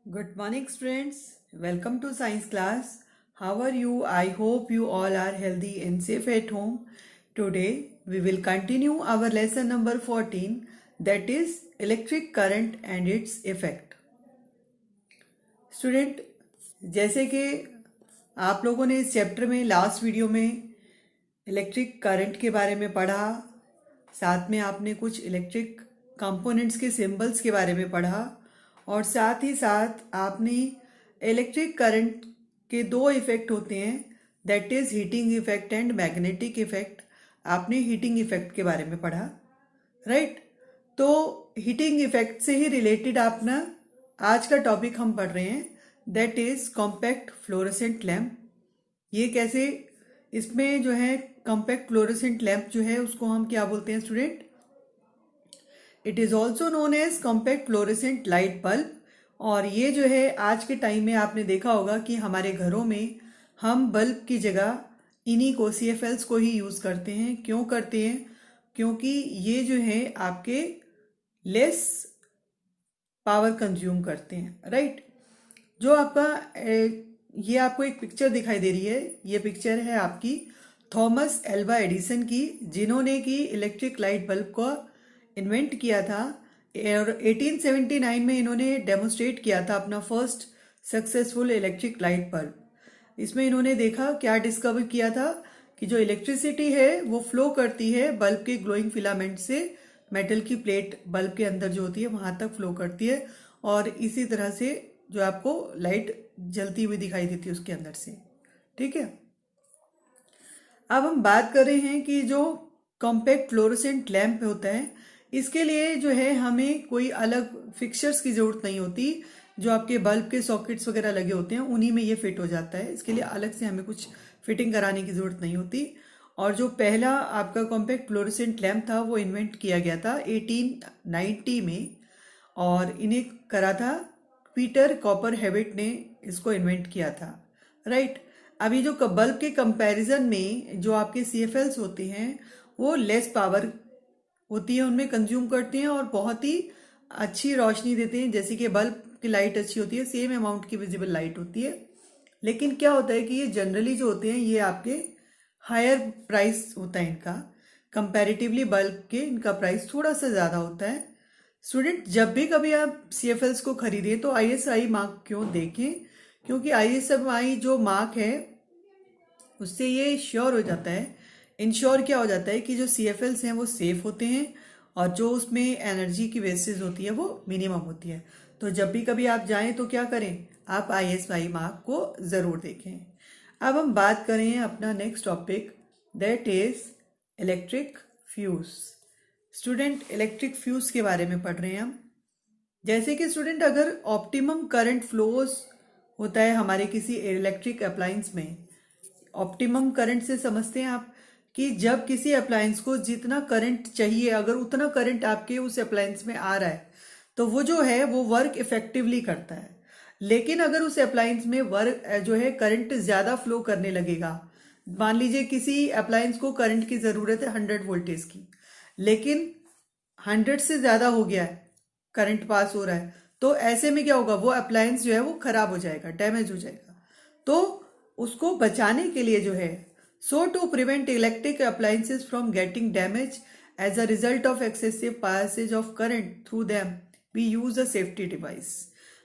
Good morning, students. Welcome to science class. How are you? I hope you all are healthy and safe at home. Today, we will continue our lesson number 14, that is electric current and its effect. Student, जैसे कि आप लोगों ने इस chapter में last video में electric current के बारे में पढ़ा, साथ में आपने कुछ इलेक्ट्रिक कंपोनेंट्स के सिंबल्स के बारे में पढ़ा और साथ ही साथ आपने इलेक्ट्रिक करंट के दो इफेक्ट होते हैं, that is heating effect and magnetic effect. आपने हीटिंग इफेक्ट के बारे में पढ़ा, राइट? तो हीटिंग इफेक्ट से ही रिलेटेड अपना आज का टॉपिक हम पढ़ रहे हैं, that is compact fluorescent lamp. ये कैसे, इसमें जो है कॉम्पैक्ट फ्लोरोसेंट लैम्प जो है उसको हम क्या बोलते हैं student? It is also known as compact fluorescent light bulb. और ये जो है आज के टाइम में आपने देखा होगा कि हमारे घरों में हम बल्ब की जगह इन्हीं को CFLs को ही यूज करते हैं। क्यों करते हैं? क्योंकि ये जो है आपके लेस पावर कंज्यूम करते हैं, राइट? जो आपका ये आपको एक पिक्चर दिखाई दे रही है, ये पिक्चर है आपकी थॉमस एल्वा एडिसन की, जिन्होंने की इलेक्ट्रिक लाइट बल्ब को इन्वेंट किया था और 1879 में इन्होंने डेमोन्स्ट्रेट किया था अपना first successful electric light bulb. इसमें इन्होंने देखा, क्या डिस्कवर किया था कि जो इलेक्ट्रिसिटी है वो फ्लो करती है बल्ब के ग्लोइंग फिलामेंट से मेटल की प्लेट बल्ब के अंदर जो होती है वहां तक फ्लो करती है और इसी तरह से जो आपको लाइट जलती हुई दिखाई देती है उसके अंदर से, ठीक है? अब हम बात कर रहे हैं कि जो कॉम्पैक्ट फ्लोरोसेंट लैम्प होता है, इसके लिए जो है हमें कोई अलग फिक्सर्स की जरूरत नहीं होती। जो आपके बल्ब के सॉकेट्स वगैरह लगे होते हैं उन्हीं में ये फिट हो जाता है, इसके लिए अलग से हमें कुछ फिटिंग कराने की जरूरत नहीं होती। और जो पहला आपका कॉम्पैक्ट फ्लोरोसेंट लैम्प था वो इन्वेंट किया गया था 1890 में और इन्हें करा था पीटर कॉपर हेविट ने, इसको इन्वेंट किया था, राइट? अभी जो बल्ब के कंपैरिजन में जो आपके CFLs होते हैं वो लेस पावर होती है, उनमें कंज्यूम करते हैं और बहुत ही अच्छी रोशनी देते हैं। जैसे कि बल्ब की लाइट अच्छी होती है, सेम अमाउंट की विजिबल लाइट होती है। लेकिन क्या होता है कि ये जनरली जो होते हैं ये आपके हायर प्राइस होता है इनका, कंपैरेटिवली बल्ब के इनका प्राइस थोड़ा सा ज़्यादा होता है। स्टूडेंट, जब भी कभी आप CFLs को खरीदें तो ISI मार्क क्यों देखें? क्योंकि ISI जो मार्क है उससे ये श्योर हो जाता है, इंश्योर क्या हो जाता है कि जो CFLs हैं वो सेफ होते हैं और जो उसमें एनर्जी की वेस्टेज होती है वो मिनिमम होती है। तो जब भी कभी आप जाएं तो क्या करें, आप ISI मार्क को ज़रूर देखें। अब हम बात करें अपना next topic, that is electric fuse. Student, electric fuse के बारे में पढ़ रहे हैं हम। जैसे कि स्टूडेंट, अगर ऑप्टिमम करंट फ्लोज होता है हमारे किसी इलेक्ट्रिक अप्लायंस में, ऑप्टिमम करंट से समझते हैं आप कि जब किसी अप्लायंस को जितना करंट चाहिए अगर उतना करंट आपके उस अप्लायंस में आ रहा है तो वो जो है वो वर्क इफेक्टिवली करता है। लेकिन अगर उस अप्लायंस में वर्क जो है करंट ज्यादा फ्लो करने लगेगा, मान लीजिए किसी अप्लायंस को करंट की जरूरत है 100 वोल्टेज की, लेकिन 100 से ज्यादा हो गया है, करंट पास हो रहा है, तो ऐसे में क्या होगा, वो अप्लायंस जो है वो खराब हो जाएगा, डैमेज हो जाएगा। तो उसको बचाने के लिए जो है, so to prevent electric appliances from getting damaged as a result of excessive passage of current through them, we use a safety device।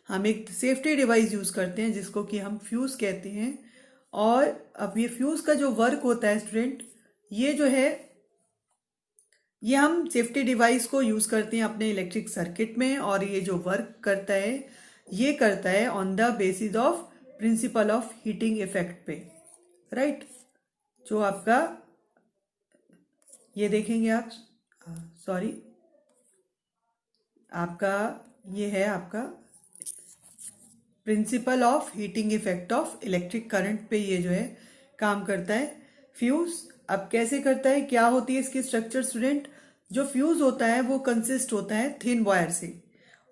हम एक सेफ्टी डिवाइस यूज करते हैं जिसको कि हम फ्यूज कहते हैं। और अब ये फ्यूज का जो वर्क होता है स्टूडेंट, ये जो है ये हम सेफ्टी डिवाइस को यूज करते हैं अपने इलेक्ट्रिक सर्किट में और ये जो वर्क करता है ये करता है on the basis of principle of heating effect पे, राइट? जो आपका ये देखेंगे आप, सॉरी, आपका ये है आपका principle of heating effect of electric current पे ये जो है काम करता है फ्यूज। अब कैसे करता है, क्या होती है इसकी स्ट्रक्चर स्टूडेंट? जो फ्यूज होता है वो कंसिस्ट होता है थिन वायर से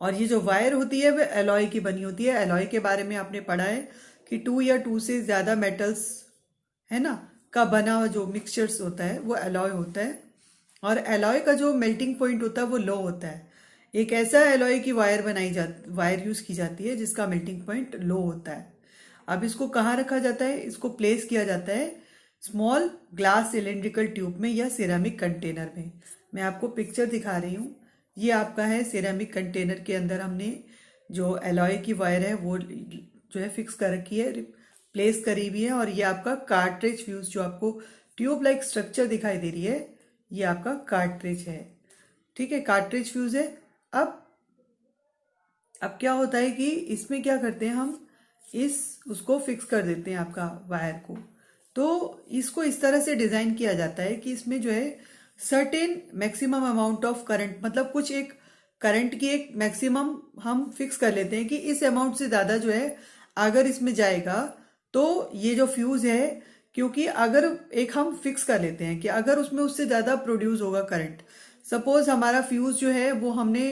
और ये जो वायर होती है वो एलॉय की बनी होती है। एलॉय के बारे में आपने पढ़ा है कि 2 या 2 से ज्यादा मेटल्स है ना का बना हुआ जो मिक्सचर्स होता है वो एलॉय होता है और एलॉय का जो मेल्टिंग पॉइंट होता है वो लो होता है। एक ऐसा एलॉय की वायर यूज की जाती है जिसका मेल्टिंग पॉइंट लो होता है। अब इसको कहाँ रखा जाता है? इसको प्लेस किया जाता है स्मॉल ग्लास सिलेंड्रिकल ट्यूब में या सिरेमिक कंटेनर में। मैं आपको पिक्चर दिखा रही हूँ। ये आपका है सिरेमिक कंटेनर के अंदर हमने जो एलॉय की वायर है वो जो है फिक्स कर रखी है, प्लेस करी हुई है। और ये आपका कार्ट्रिज फ्यूज जो आपको ट्यूब लाइक स्ट्रक्चर दिखाई दे रही है, ये आपका कार्ट्रिज है। ठीक है, कार्ट्रिज फ्यूज है। अब क्या होता है कि इसमें क्या करते हैं हम, उसको फिक्स कर देते हैं आपका वायर को। तो इसको इस तरह से डिजाइन किया जाता है कि इसमें जो है certain maximum amount of current, मतलब कुछ एक करंट की एक मैक्सिमम हम फिक्स कर लेते हैं कि इस अमाउंट से ज्यादा जो है अगर इसमें जाएगा तो ये जो फ्यूज है, क्योंकि अगर एक हम फिक्स कर लेते हैं कि अगर उसमें उससे ज्यादा प्रोड्यूस होगा करंट, सपोज हमारा फ्यूज जो है वो हमने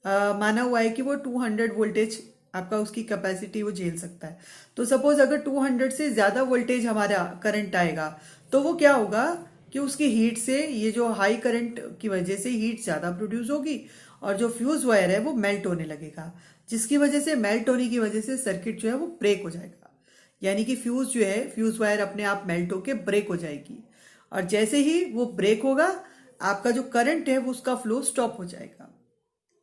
माना हुआ है कि वो 200 वोल्टेज आपका उसकी कैपेसिटी वो झेल सकता है। तो सपोज अगर 200 से ज्यादा वोल्टेज हमारा करंट आएगा तो वो क्या होगा कि उसकी हीट से, ये जो हाई करंट की वजह से हीट ज्यादा प्रोड्यूस होगी और जो फ्यूज वायर है वो मेल्ट होने लगेगा, जिसकी वजह से मेल्ट होने की वजह से सर्किट जो है वो ब्रेक हो जाएगा। यानी कि फ्यूज जो है, फ्यूज वायर अपने आप मेल्ट होके ब्रेक हो जाएगी और जैसे ही वो ब्रेक होगा आपका जो करंट है वो उसका फ्लो स्टॉप हो जाएगा।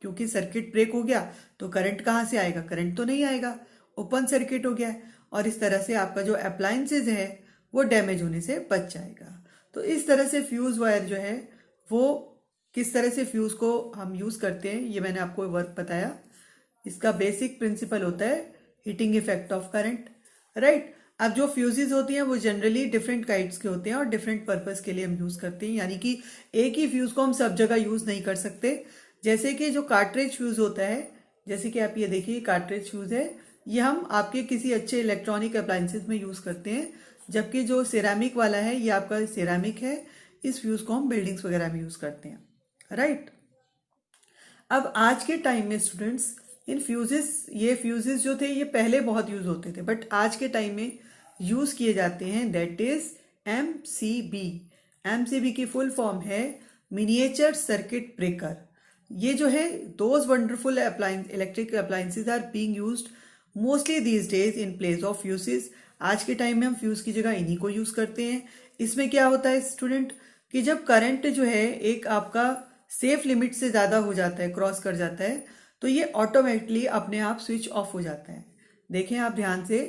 क्योंकि सर्किट ब्रेक हो गया तो करंट कहाँ से आएगा? करंट तो नहीं आएगा, ओपन सर्किट हो गया है। और इस तरह से आपका जो अप्लायंसेज है वो डैमेज होने से बच जाएगा। तो इस तरह से फ्यूज वायर जो है वो किस तरह से फ्यूज को हम यूज करते हैं, ये मैंने आपको वर्क बताया। इसका बेसिक प्रिंसिपल होता है heating effect of current, right. अब जो फ्यूजेस होती हैं वो जनरली डिफरेंट काइंड्स के होते हैं और डिफरेंट पर्पस के लिए हम यूज करते हैं, यानी कि एक ही फ्यूज को हम सब जगह यूज नहीं कर सकते। जैसे कि जो कार्ट्रिज फ्यूज होता है, जैसे कि आप ये देखिए कार्ट्रिज फ्यूज है, ये हम आपके किसी अच्छे इलेक्ट्रॉनिक अप्लायंसेस में यूज करते हैं। जबकि जो सिरेमिक वाला है ये आपका सिरेमिक है, इस फ्यूज को हम बिल्डिंग्स वगैरह में यूज करते हैं, राइट। अब आज के टाइम में स्टूडेंट्स ये फ्यूजेस जो थे ये पहले बहुत यूज होते थे, बट आज के टाइम में यूज किए जाते हैं, दैट इज एमसीबी। एमसीबी की फुल फॉर्म है मिनिएचर सर्किट ब्रेकर। ये जो है those wonderful electric appliances are being used mostly these days in place of fuses. आज के टाइम में हम फ्यूज की जगह इन्हीं को यूज करते हैं। इसमें क्या होता है स्टूडेंट कि जब करंट जो है एक आपका सेफ लिमिट से ज्यादा हो जाता है, क्रॉस कर जाता है, तो ये ऑटोमेटिकली अपने आप स्विच ऑफ हो जाता है। देखें आप ध्यान से,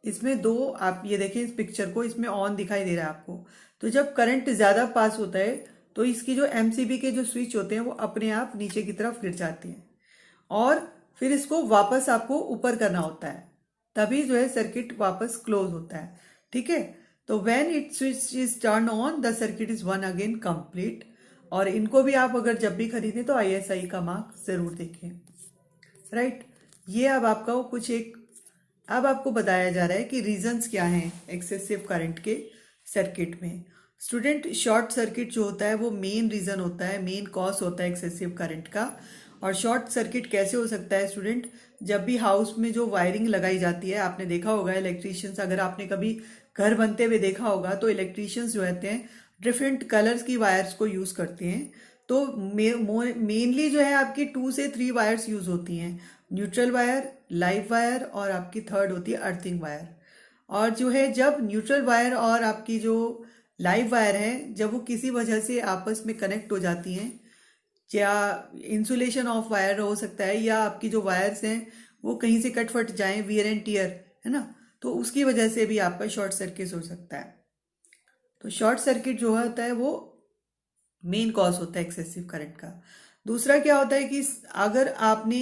इसमें दो, आप ये देखें इस पिक्चर को, इसमें ऑन दिखाई दे रहा है आपको। तो जब करंट ज्यादा पास होता है तो इसकी जो एमसीबी के जो स्विच होते हैं वो अपने आप नीचे की तरफ गिर जाते हैं और फिर इसको वापस आपको ऊपर करना होता है, तभी जो है सर्किट वापस क्लोज होता है। ठीक है, तो when it switch is turn on the circuit is one again complete. और इनको भी आप अगर जब भी खरीदें तो आईएसआई का मार्क जरूर देखें, राइट। ये अब आपका कुछ अब आपको बताया जा रहा है कि रीजंस क्या हैं एक्सेसिव करंट के सर्किट में। स्टूडेंट, शॉर्ट सर्किट जो होता है वो मेन रीजन होता है, मेन कॉज होता है एक्सेसिव करंट का। और शॉर्ट सर्किट कैसे हो सकता है स्टूडेंट? जब भी हाउस में जो वायरिंग लगाई जाती है, आपने देखा होगा इलेक्ट्रीशियंस, अगर आपने कभी घर बनते हुए देखा होगा तो इलेक्ट्रीशियंस जो रहते हैं डिफरेंट कलर्स की वायर्स को यूज करते हैं। तो मेनली जो है आपकी 2 से 3 वायर्स यूज होती हैं, न्यूट्रल वायर, लाइव वायर और आपकी थर्ड होती है अर्थिंग वायर। और जो है जब न्यूट्रल वायर और आपकी जो लाइव वायर है जब वो किसी वजह से आपस में कनेक्ट हो जाती हैं, या इंसुलेशन ऑफ वायर हो सकता है, या आपकी जो वायर्स हैं वो कहीं से कट फट जाएं, वियर एंड टियर, है ना, तो उसकी वजह से भी आपका शॉर्ट सर्किट हो सकता है। तो शॉर्ट सर्किट जो होता है वो मेन कॉज होता है एक्सेसिव करंट का। दूसरा क्या होता है कि अगर आपने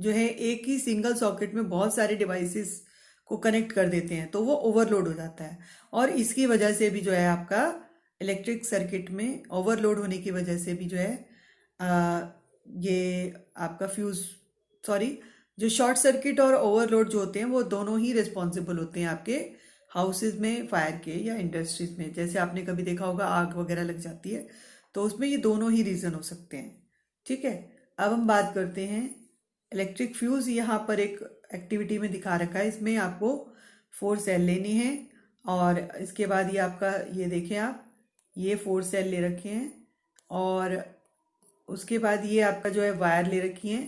जो है एक ही सिंगल सॉकेट में बहुत सारे डिवाइसेस को कनेक्ट कर देते हैं तो वो ओवरलोड हो जाता है, और इसकी वजह से भी जो है आपका इलेक्ट्रिक सर्किट में ओवरलोड होने की वजह से भी जो है ये आपका जो शॉर्ट सर्किट और ओवरलोड जो होते हैं वो दोनों ही रिस्पॉन्सिबल होते हैं आपके हाउसेज में फायर के या इंडस्ट्रीज में। जैसे आपने कभी देखा होगा आग वगैरह लग जाती है तो उसमें ये दोनों ही रीजन हो सकते हैं। ठीक है, अब हम बात करते हैं इलेक्ट्रिक फ्यूज। यहाँ पर एक एक्टिविटी में दिखा रखा है, इसमें आपको 4 सेल लेनी है और इसके बाद ये आपका, ये देखें आप, ये 4 सेल ले रखे हैं और उसके बाद ये आपका जो है वायर ले रखी है,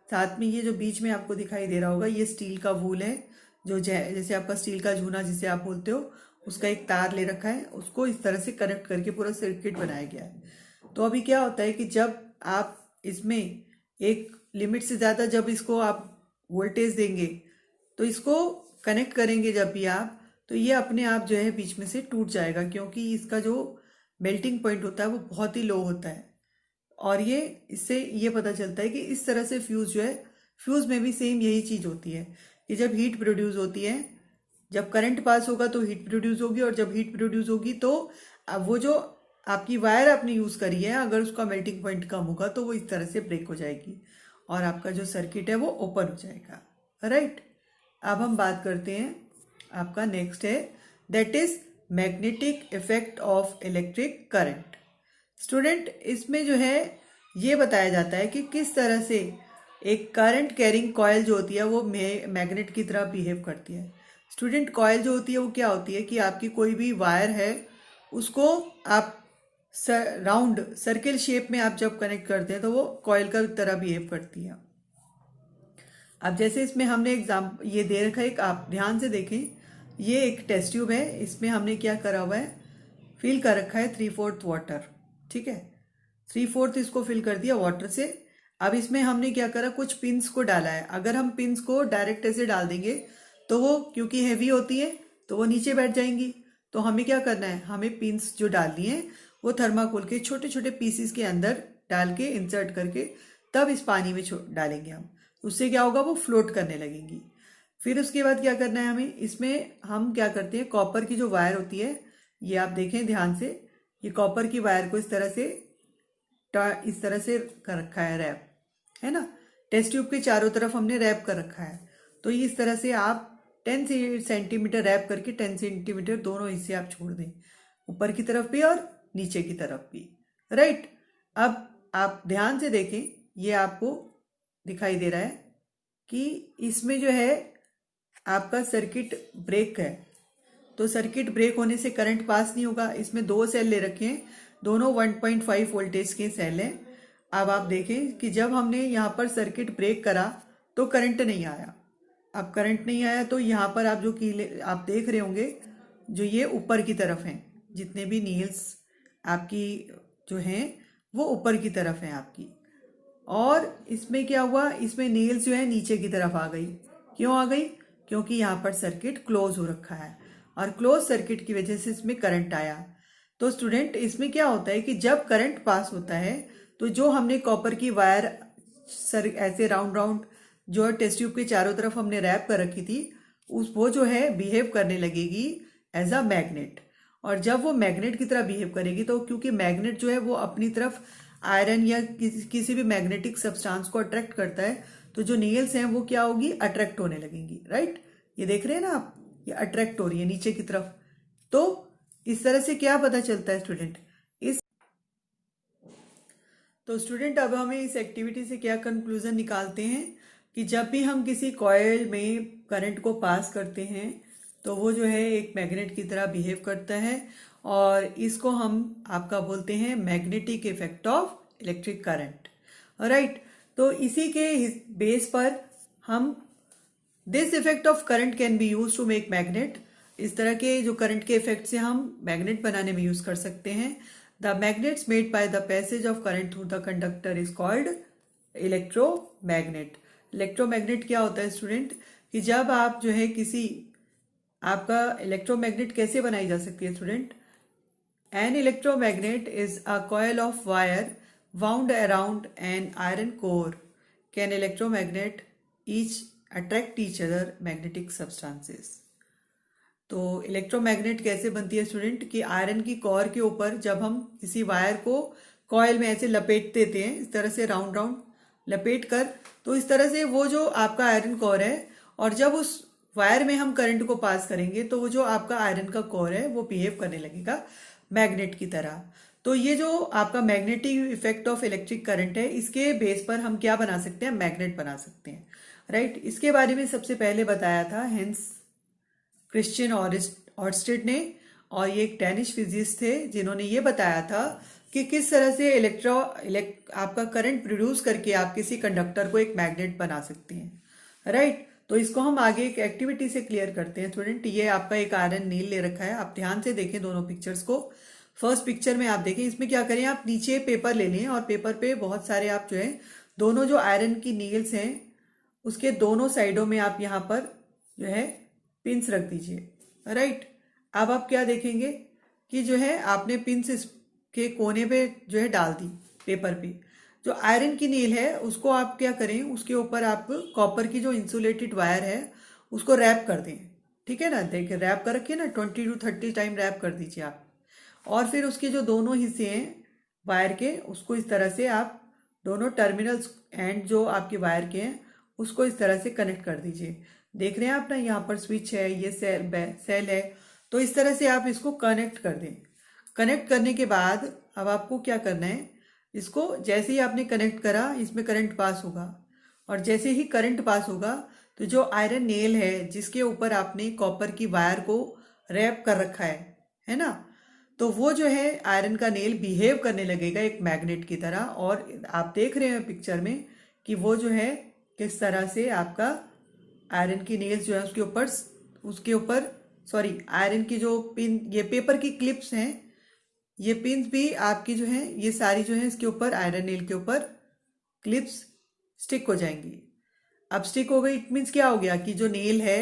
साथ में ये जो बीच में आपको दिखाई दे रहा होगा ये स्टील का वूल है, जो जैसे आपका स्टील का जूना जिसे आप बोलते हो, उसका एक तार ले रखा है, उसको इस तरह से कनेक्ट करके पूरा सर्किट बनाया गया है। तो अभी क्या होता है कि जब आप इसमें एक लिमिट से ज़्यादा जब इसको आप वोल्टेज देंगे तो इसको कनेक्ट करेंगे जब भी आप, तो ये अपने आप जो है बीच में से टूट जाएगा, क्योंकि इसका जो मेल्टिंग पॉइंट होता है वो बहुत ही लो होता है। और ये इससे ये पता चलता है कि इस तरह से फ्यूज़ जो है, फ्यूज़ में भी सेम यही चीज़ होती है कि जब हीट प्रोड्यूस होती है, जब करंट पास होगा तो हीट प्रोड्यूस होगी, और जब हीट प्रोड्यूस होगी तो अब वो जो आपकी वायर आपने यूज़ करी है, अगर उसका मेल्टिंग पॉइंट कम होगा तो वो इस तरह से ब्रेक हो जाएगी और आपका जो सर्किट है वो ओपन हो जाएगा। राइट, अब हम बात करते हैं, आपका नेक्स्ट है that is magnetic effect of electric current. Student, इसमें जो है ये बताया जाता है कि किस तरह से एक करंट कैरिंग कॉयल जो होती है वो मैग्नेट की तरह बिहेव करती है। स्टूडेंट, कॉयल जो होती है वो क्या होती है कि आपकी कोई भी वायर है उसको आप राउंड सर्किल शेप में आप जब कनेक्ट करते हैं तो वो कॉयल का तरह बिहेव करती है। अब जैसे इसमें हमने ये दे रखा है, एक आप ध्यान से देखें, ये एक टेस्ट ट्यूब है, इसमें हमने क्या करा हुआ है, फिल कर रखा है 3/4 वाटर। ठीक है, 3/4 इसको फिल कर दिया वाटर से। अब इसमें हमने क्या करा, कुछ पिंस को डाला है। अगर हम पिंस को डायरेक्ट ऐसे डाल देंगे तो वो क्योंकि हैवी होती है तो वो नीचे बैठ जाएंगी। तो हमें क्या करना है, हमें पिंस जो डालनी है वो थर्माकोल के छोटे छोटे पीसीस के अंदर डाल के इंसर्ट करके तब इस पानी में डालेंगे हम। उससे क्या होगा, वो फ्लोट करने लगेंगी। फिर उसके बाद क्या करना है हमें, इसमें हम क्या करते हैं, कॉपर की जो वायर होती है, ये आप देखें ध्यान से, ये कॉपर की वायर को इस तरह से कर रखा है, रैप है ना, टेस्ट ट्यूब के चारों तरफ हमने रैप कर रखा है। तो इस तरह से आप 10 सेंटीमीटर रैप करके 10 सेंटीमीटर दोनों हिस्से आप छोड़ दें, ऊपर की तरफ भी और नीचे की तरफ भी। राइट, अब आप ध्यान से देखें, ये आपको दिखाई दे रहा है कि इसमें जो है आपका सर्किट ब्रेक है। तो सर्किट ब्रेक होने से करंट पास नहीं होगा। इसमें 2 सेल ले रखे हैं, दोनों 1.5 वोल्टेज के सेल हैं। अब आप देखें कि जब हमने यहाँ पर सर्किट ब्रेक करा तो करंट नहीं आया। अब करंट नहीं आया तो यहाँ पर आप जो कीले आप देख रहे होंगे, जो ये ऊपर की तरफ हैं, जितने भी नील्स आपकी जो हैं वो ऊपर की तरफ हैं आपकी। और इसमें क्या हुआ, इसमें नील्स जो है नीचे की तरफ आ गई। क्यों आ गई, क्योंकि यहाँ पर सर्किट क्लोज हो रखा है और क्लोज सर्किट की वजह से इसमें करंट आया। तो स्टूडेंट, इसमें क्या होता है कि जब करंट पास होता है तो जो हमने कॉपर की वायर ऐसे राउंड राउंड जो टेस्ट ट्यूब के चारों तरफ हमने रैप कर रखी थी, वो जो है बिहेव करने लगेगी एज अ मैग्नेट। और जब वो मैग्नेट की तरह बिहेव करेगी तो क्योंकि मैग्नेट जो है वो अपनी तरफ आयरन या किसी भी मैग्नेटिक सब्सटेंस को अट्रैक्ट करता है, तो जो नील्स हैं वो क्या होगी, अट्रैक्ट होने लगेंगी। राइट, ये देख रहे हैं ना आप, ये अट्रैक्ट हो रही है नीचे की तरफ। तो इस तरह से क्या पता चलता है स्टूडेंट, तो स्टूडेंट अब हमें इस एक्टिविटी से क्या कंक्लूजन निकालते हैं कि जब भी हम किसी कॉइल में करंट को पास करते हैं तो वो जो है एक मैग्नेट की तरह बिहेव करता है, और इसको हम आपका बोलते हैं magnetic effect of electric current. Right, तो इसी के बेस पर हम this effect of current can be use to make magnet. इस तरह के जो करंट के इफेक्ट से हम मैग्नेट बनाने में यूज कर सकते हैं। The magnets made by the passage of current through the conductor is called electromagnet. Electromagnet क्या होता है स्टूडेंट, कि जब आप जो है किसी आपका इलेक्ट्रोमैग्नेट कैसे बनाई जा सकती है student, an electromagnet is a coil of wire wound around an iron core can electromagnet each attract each other magnetic substances। तो इलेक्ट्रोमैग्नेट कैसे बनती है स्टूडेंट, कि आयरन की कोर के ऊपर जब हम किसी वायर को कॉयल में ऐसे लपेट देते हैं, इस तरह से राउंड राउंड लपेट कर, तो इस तरह से वो जो आपका आयरन कोर है, और जब उस वायर में हम करंट को पास करेंगे तो वो जो आपका आयरन का कोर है वो बिहेव करने लगेगा मैग्नेट की तरह। तो ये जो आपका magnetic effect of electric current है, इसके बेस पर हम क्या बना सकते हैं, मैग्नेट बना सकते हैं। राइट, इसके बारे में सबसे पहले बताया था हेंस क्रिश्चियन ऑर्स्टेड ने, और ये एक डेनिश फिजिसिस्ट थे जिन्होंने ये बताया था कि किस तरह से आपका करंट प्रोड्यूस करके आप किसी कंडक्टर को एक मैग्नेट बना सकते हैं, राइट। तो इसको हम आगे एक एक्टिविटी से क्लियर करते हैं स्टूडेंट। ये आपका एक आयरन नील ले रखा है, आप ध्यान से देखें दोनों पिक्चर्स को। फर्स्ट पिक्चर में आप देखें, इसमें क्या करें, आप नीचे पेपर ले लें और पेपर पे बहुत सारे आप जो है दोनों जो आयरन की नील्स हैं उसके दोनों साइडों में आप यहाँ पर जो है पिंस रख दीजिए, राइट। अब आप क्या देखेंगे कि जो है आपने पिंस के कोने पे जो है डाल दी पेपर पे। जो आयरन की नील है उसको आप क्या करें, उसके ऊपर आप कॉपर की जो इंसुलेटेड वायर है उसको रैप कर दें, ठीक है ना। देखिए रैप कर रखिए ना, 20 to 30 टाइम रैप कर दीजिए आप। और फिर उसके जो दोनों हिस्से हैं वायर के उसको इस तरह से आप दोनों टर्मिनल्स एंड जो आपके वायर के हैं उसको इस तरह से कनेक्ट कर दीजिए। देख रहे हैं आप ना, यहाँ पर स्विच है, ये सेल है, तो इस तरह से आप इसको कनेक्ट कर दें। कनेक्ट करने के बाद अब आपको क्या करना है, इसको जैसे ही आपने कनेक्ट करा इसमें करंट पास होगा, और जैसे ही करंट पास होगा तो जो आयरन नेल है जिसके ऊपर आपने कॉपर की वायर को रैप कर रखा है ना, तो वो जो है आयरन का नेल बिहेव करने लगेगा एक मैग्नेट की तरह। और आप देख रहे हैं पिक्चर में कि वो जो है किस तरह से आपका आयरन की नेल्स जो है उसके ऊपर सॉरी आयरन की जो पिन, ये पेपर की क्लिप्स हैं, ये पिन भी आपकी जो है ये सारी जो है इसके ऊपर आयरन नेल के ऊपर क्लिप्स स्टिक हो जाएंगी। अब स्टिक हो गई, इट मीन्स क्या हो गया कि जो नेल है,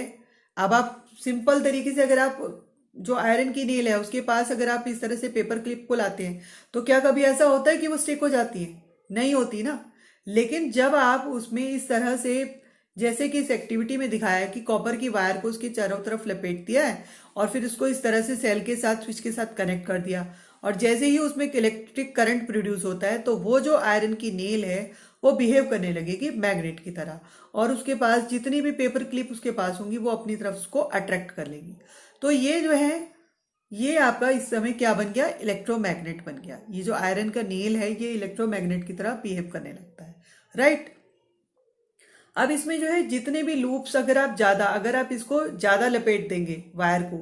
अब आप सिंपल तरीके से अगर आप जो आयरन की नेल है उसके पास अगर आप इस तरह से पेपर क्लिप को लाते हैं तो क्या कभी ऐसा होता है कि वो स्टिक हो जाती है? नहीं होती ना। लेकिन जब आप उसमें इस तरह से, जैसे कि इस एक्टिविटी में दिखाया है कि कॉपर की वायर को उसके चारों तरफ लपेट दिया है और फिर उसको इस तरह से सेल के साथ स्विच के साथ कनेक्ट कर दिया, और जैसे ही उसमें इलेक्ट्रिक करंट प्रोड्यूस होता है तो वो जो आयरन की नेल है वो बिहेव करने लगेगी मैग्नेट की तरह, और उसके पास जितनी भी पेपर क्लिप उसके पास होंगी वो अपनी तरफ उसको अट्रैक्ट कर लेगी। तो ये जो है ये आपका इस समय क्या बन गया, इलेक्ट्रोमैग्नेट बन गया। ये जो आयरन का नेल है ये इलेक्ट्रोमैग्नेट की तरह बिहेव करने लगता है, राइट। अब इसमें जो है जितने भी लूप्स अगर आप इसको ज्यादा लपेट देंगे वायर को,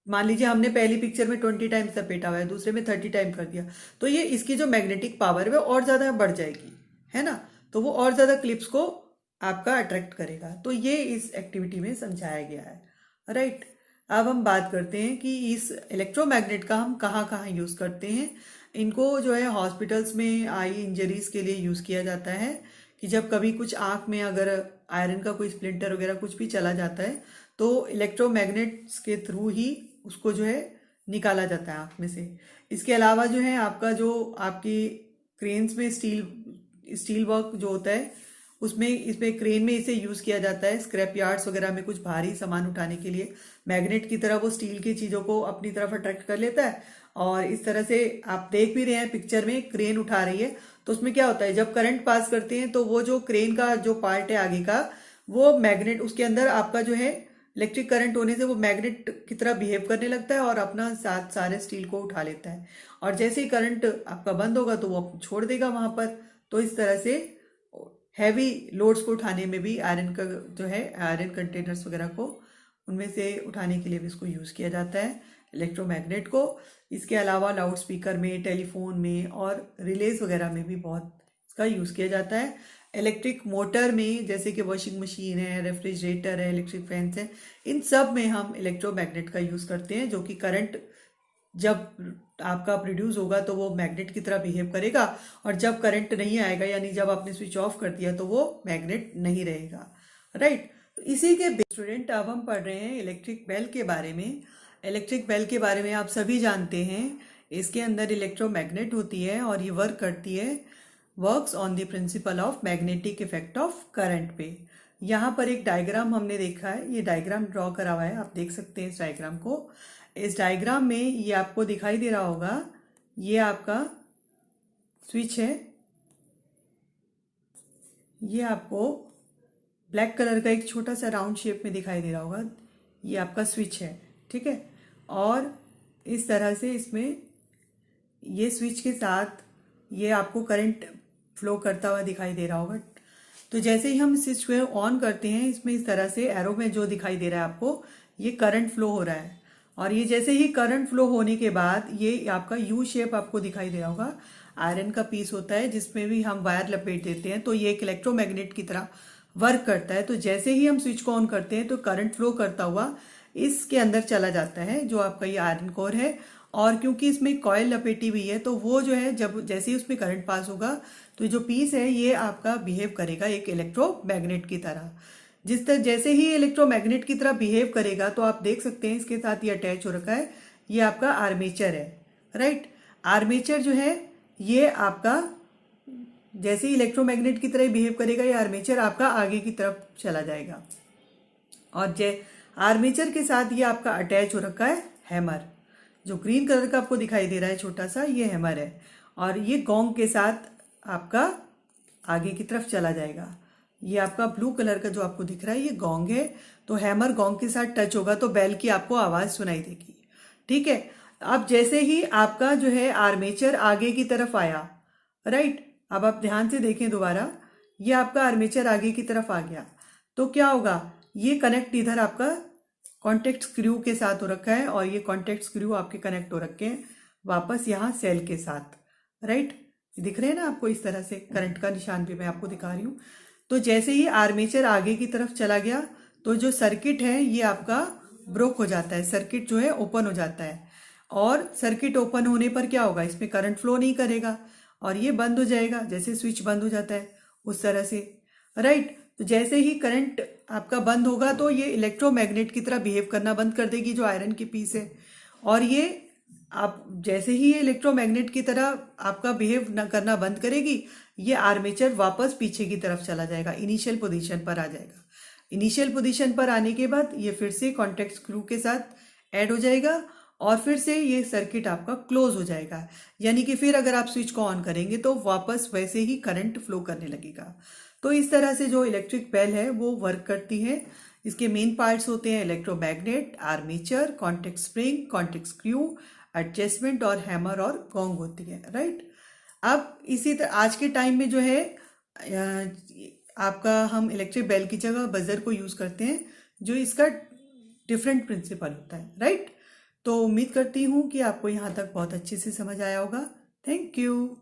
मान लीजिए हमने पहली पिक्चर में 20 टाइम्स लपेटा हुआ है, दूसरे में 30 टाइम कर दिया, तो ये इसकी जो मैग्नेटिक पावर है वो और ज्यादा बढ़ जाएगी, है ना। तो वो और ज्यादा क्लिप्स को आपका अट्रैक्ट करेगा। तो ये इस एक्टिविटी में समझाया गया है, राइट। अब हम बात करते हैं कि इस इलेक्ट्रोमैग्नेट का हम कहाँ कहाँ यूज करते हैं। इनको जो है हॉस्पिटल्स में आई इंजरीज के लिए यूज किया जाता है, कि जब कभी कुछ आंख में अगर आयरन का कोई स्प्लिंटर वगैरह कुछ भी चला जाता है तो इलेक्ट्रोमैग्नेट्स के थ्रू ही उसको जो है निकाला जाता है आंख में से। इसके अलावा जो है आपका जो आपकी क्रेन्स में स्टील वर्क जो होता है उसमें इसमें क्रेन में इसे यूज किया जाता है। स्क्रैप यार्ड्स वगैरह में कुछ भारी सामान उठाने के लिए मैग्नेट की तरह वो स्टील की चीजों को अपनी तरफ अट्रैक्ट कर लेता है, और इस तरह से आप देख भी रहे हैं पिक्चर में क्रेन उठा रही है, तो उसमें क्या होता है जब करंट पास करते हैं तो वो जो क्रेन का जो पार्ट है आगे का वो मैग्नेट, उसके अंदर आपका जो है इलेक्ट्रिक करंट होने से वो मैग्नेट की तरह बिहेव करने लगता है और अपना साथ सारे स्टील को उठा लेता है, और जैसे ही करंट आपका बंद होगा तो वो छोड़ देगा वहां पर। तो इस तरह से हैवी लोड्स को उठाने में भी आयरन का जो है आयरन कंटेनर्स वगैरह को उनमें से उठाने के लिए भी इसको यूज किया जाता है इलेक्ट्रोमैग्नेट को। इसके अलावा लाउड स्पीकर में, टेलीफोन में और रिलेज वगैरह में भी बहुत इसका यूज किया जाता है। इलेक्ट्रिक मोटर में जैसे कि वॉशिंग मशीन है, रेफ्रिजरेटर है, इलेक्ट्रिक फैंस है, इन सब में हम इलेक्ट्रोमैग्नेट का यूज करते हैं, जो कि करंट जब आपका प्रोड्यूस होगा तो वो मैग्नेट की तरह बिहेव करेगा, और जब करंट नहीं आएगा यानी जब आपने स्विच ऑफ कर दिया तो वो मैग्नेट नहीं रहेगा, राइट। तो इसी के स्टूडेंट अब हम पढ़ रहे हैं इलेक्ट्रिक बेल के बारे में। इलेक्ट्रिक बेल के बारे में आप सभी जानते हैं, इसके अंदर इलेक्ट्रोमैग्नेट होती है और ये वर्क करती है, works on the principle of magnetic effect of current पे। यहाँ पर एक डायग्राम हमने देखा है, ये डायग्राम ड्रॉ करा हुआ है, आप देख सकते हैं इस डायग्राम को। इस डायग्राम में ये आपको दिखाई दे रहा होगा, ये आपका स्विच है, ये आपको ब्लैक कलर का एक छोटा सा राउंड शेप में दिखाई दे रहा होगा, ये आपका स्विच है, ठीक है। और इस तरह से इसमें ये स्विच के साथ ये आपको करंट फ्लो करता हुआ दिखाई दे रहा होगा। तो जैसे ही हम स्विच को ऑन करते हैं, इसमें इस तरह से एरो में जो दिखाई दे रहा है आपको, ये करंट फ्लो हो रहा है। और ये जैसे ही करंट फ्लो होने के बाद ये आपका यू शेप आपको दिखाई दे रहा होगा। आयरन का पीस होता है जिसमें भी हम वायर लपेट देते हैं, तो ये एक इलेक्ट्रोमैग्नेट की तरह वर्क करता है। तो जैसे ही हम स्विच को ऑन करते हैं तो करंट फ्लो करता हुआ इसके अंदर चला जाता है, जो आपका ये आयरन कोर है। और क्योंकि इसमें कॉयल लपेटी हुई है, तो वो जो है जब जैसे ही उसमें करंट पास होगा तो जो पीस है ये आपका बिहेव करेगा एक इलेक्ट्रोमैग्नेट की तरह। जिस तरह जैसे ही इलेक्ट्रोमैग्नेट की तरह बिहेव करेगा, तो आप देख सकते हैं इसके साथ ये अटैच हो रखा है, ये आपका आर्मेचर है, राइट। आर्मेचर जो है ये आपका जैसे ही इलेक्ट्रोमैग्नेट की तरह बिहेव करेगा, ये आर्मेचर आपका आगे की तरफ चला जाएगा। और आर्मेचर के साथ ये आपका अटैच हो रखा है हैमर, जो ग्रीन कलर का आपको दिखाई दे रहा है छोटा सा, ये हैमर है। और ये गोंग के साथ आपका आगे की तरफ चला जाएगा। ये आपका ब्लू कलर का जो आपको दिख रहा है ये गोंग है। तो हैमर गोंग के साथ टच होगा तो बेल की आपको आवाज सुनाई देगी, ठीक है। अब जैसे ही आपका जो है आर्मेचर आगे की तरफ आया, राइट, अब आप ध्यान से देखें दोबारा, ये आपका आर्मेचर आगे की तरफ आ गया, तो क्या होगा, ये कनेक्ट इधर आपका कॉन्टेक्ट स्क्रू के साथ हो रखा है, और ये कॉन्टेक्ट स्क्रू आपके कनेक्ट हो रखे हैं वापस यहाँ सेल के साथ, राइट। दिख रहे हैं ना आपको, इस तरह से करंट का निशान भी मैं आपको दिखा रही हूँ। तो जैसे ही आर्मेचर आगे की तरफ चला गया तो जो सर्किट है ये आपका ब्रोक हो जाता है, सर्किट जो है ओपन हो जाता है। और सर्किट ओपन होने पर क्या होगा, इसमें करंट फ्लो नहीं करेगा और ये बंद हो जाएगा, जैसे स्विच बंद हो जाता है उस तरह से, राइट। तो जैसे ही करंट आपका बंद होगा तो ये इलेक्ट्रोमैग्नेट की तरह बिहेव करना बंद कर देगी जो आयरन की पीस है। और ये आप जैसे ही ये इलेक्ट्रोमैग्नेट की तरह आपका बिहेव करना बंद करेगी, ये आर्मेचर वापस पीछे की तरफ चला जाएगा, इनिशियल पोजीशन पर आ जाएगा। इनिशियल पोजीशन पर आने के बाद ये फिर से कॉन्टेक्ट स्क्रू के साथ ऐड हो जाएगा और फिर से ये सर्किट आपका क्लोज हो जाएगा। यानी कि फिर अगर आप स्विच को ऑन करेंगे तो वापस वैसे ही करंट फ्लो करने लगेगा। तो इस तरह से जो इलेक्ट्रिक बेल है वो वर्क करती है। इसके मेन पार्ट्स होते हैं electromagnet, armature, contact spring, contact screw, adjustment और हैमर और गोंग होती है, राइट। अब इसी तरह आज के टाइम में जो है आपका हम इलेक्ट्रिक बेल की जगह बजर को यूज करते हैं, जो इसका डिफरेंट प्रिंसिपल होता है, राइट। तो उम्मीद करती हूँ कि आपको यहाँ तक बहुत अच्छे से समझ आया होगा। Thank you.